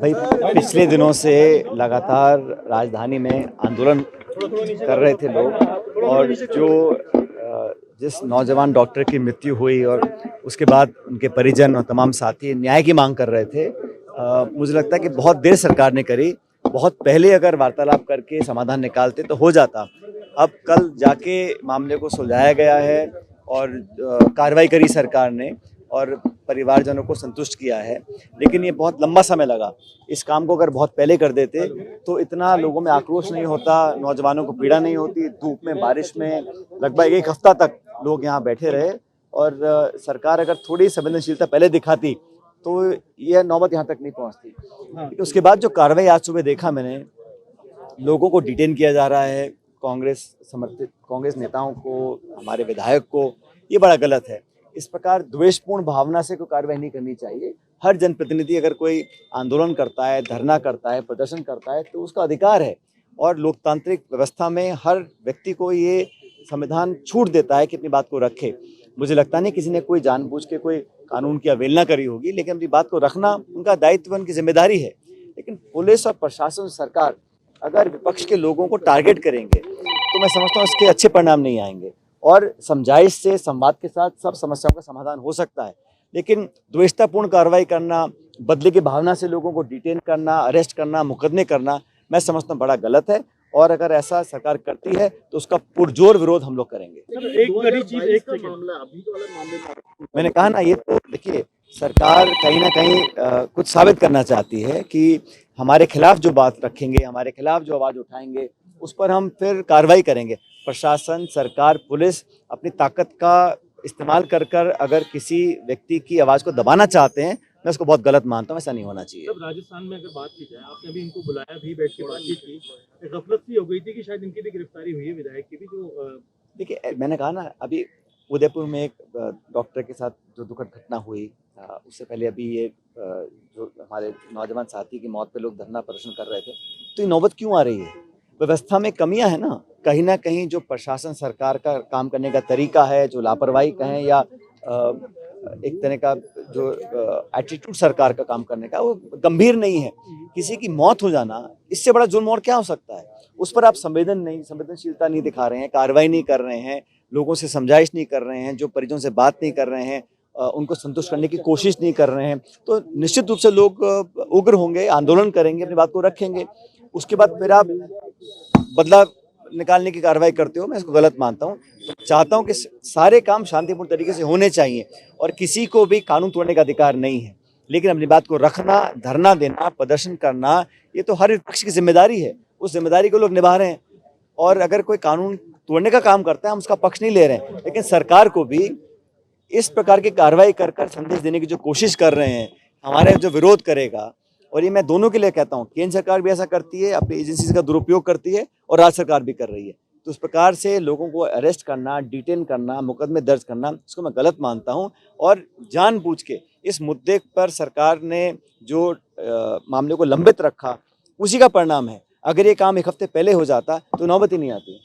भाई पिछले दिनों से लगातार राजधानी में आंदोलन कर रहे थे लोग और जो जिस नौजवान डॉक्टर की मृत्यु हुई और उसके बाद उनके परिजन और तमाम साथी न्याय की मांग कर रहे थे। मुझे लगता है कि बहुत देर सरकार ने करी, बहुत पहले अगर वार्तालाप करके समाधान निकालते तो हो जाता। अब कल जाके मामले को सुलझाया गया है और कार्रवाई करी सरकार ने और परिवारजनों को संतुष्ट किया है, लेकिन ये बहुत लंबा समय लगा। इस काम को अगर बहुत पहले कर देते तो इतना लोगों में आक्रोश नहीं होता, नौजवानों को पीड़ा नहीं होती। धूप में, बारिश में लगभग एक हफ्ता तक लोग यहाँ बैठे रहे और सरकार अगर थोड़ी संवेदनशीलता पहले दिखाती तो यह नौबत यहाँ तक नहीं पहुँचती। उसके बाद जो कार्रवाई आज सुबह देखा मैंने, लोगों को डिटेन किया जा रहा है, कांग्रेस समर्थित कांग्रेस नेताओं को, हमारे विधायक को, ये बड़ा गलत है। इस प्रकार द्वेषपूर्ण भावना से कोई कार्रवाई नहीं करनी चाहिए। हर जनप्रतिनिधि अगर कोई आंदोलन करता है, धरना करता है, प्रदर्शन करता है तो उसका अधिकार है और लोकतांत्रिक व्यवस्था में हर व्यक्ति को ये संविधान छूट देता है कि अपनी बात को रखे। मुझे लगता नहीं किसी ने कोई जानबूझ के कोई कानून की अवहेलना करी होगी, लेकिन अपनी बात को रखना उनका दायित्व, उनकी जिम्मेदारी है। लेकिन पुलिस और प्रशासन, सरकार अगर विपक्ष के लोगों को टारगेट करेंगे तो मैं समझता हूँ इसके अच्छे परिणाम नहीं आएंगे और समझाइश से, संवाद के साथ सब समस्याओं का समाधान हो सकता है। लेकिन द्वेषतापूर्ण कार्रवाई करना, बदले की भावना से लोगों को डिटेन करना, अरेस्ट करना, मुकदमे करना, मैं समझता हूँ बड़ा गलत है और अगर ऐसा सरकार करती है तो उसका पुरजोर विरोध हम लोग करेंगे। एक बड़ी चीज, एक मामला अभी तो अलग मामले, मैंने कहा ना, ये तो देखिए सरकार कहीं ना कहीं कुछ साबित करना चाहती है कि हमारे खिलाफ जो बात रखेंगे, हमारे खिलाफ जो आवाज़ उठाएंगे, उस पर हम फिर कार्रवाई करेंगे। प्रशासन, सरकार, पुलिस अपनी ताकत का इस्तेमाल कर कर अगर किसी व्यक्ति की आवाज़ को दबाना चाहते हैं, मैं उसको बहुत गलत मानता हूँ। ऐसा नहीं होना चाहिए। जब राजस्थान में अगर बात की जाए, आपने अभी इनको बुलाया भी, बैठ के बातचीत की, गफलत सी हो गई थी कि शायद इनकी भी गिरफ्तारी हुई है, विधायक की भी। जो देखिए मैंने कहा ना, अभी उदयपुर में एक डॉक्टर के साथ जो दुखद घटना हुई, उससे पहले अभी ये जो हमारे नौजवान साथी की मौत पे लोग धरना प्रदर्शन कर रहे थे, तो ये नौबत क्यों आ रही है? व्यवस्था में कमियां है ना कहीं जो प्रशासन, सरकार का काम करने का तरीका है, जो लापरवाही कहें या एक तरह का जो एटीट्यूड सरकार का काम करने का, वो गंभीर नहीं है। किसी की मौत हो जाना, इससे बड़ा जुर्म और क्या हो सकता है? उस पर आप संवेदनशीलता नहीं दिखा रहे हैं, कार्रवाई नहीं कर रहे हैं, लोगों से समझाइश नहीं कर रहे हैं, जो परिजनों से बात नहीं कर रहे हैं, उनको संतुष्ट करने की कोशिश नहीं कर रहे हैं, तो निश्चित रूप से लोग उग्र होंगे, आंदोलन करेंगे, अपनी बात को रखेंगे। उसके बाद फिर आप बदला निकालने की कार्रवाई करते हो, मैं इसको गलत मानता हूँ। तो चाहता हूँ कि सारे काम शांतिपूर्ण तरीके से होने चाहिए और किसी को भी कानून तोड़ने का अधिकार नहीं है, लेकिन अपनी बात को रखना, धरना देना, प्रदर्शन करना, ये तो हर विपक्ष की जिम्मेदारी है। उस जिम्मेदारी को लोग निभा रहे हैं और अगर कोई कानून तोड़ने का काम करता है, हम उसका पक्ष नहीं ले रहे हैं, लेकिन सरकार को भी इस प्रकार की कार्रवाई कर कर संदेश देने की जो कोशिश कर रहे हैं, हमारे जो विरोध करेगा, और ये मैं दोनों के लिए कहता हूँ, केंद्र सरकार भी ऐसा करती है, अपनी एजेंसी का दुरुपयोग करती है और राज्य सरकार भी कर रही है। तो उस प्रकार से लोगों को अरेस्ट करना, डिटेन करना, मुकदमे दर्ज करना, इसको मैं गलत मानता हूँ और जानबूझ के इस मुद्दे पर सरकार ने जो मामले को लंबित रखा, उसी का परिणाम है। अगर ये काम एक हफ्ते पहले हो जाता तो नौबत ही नहीं आती।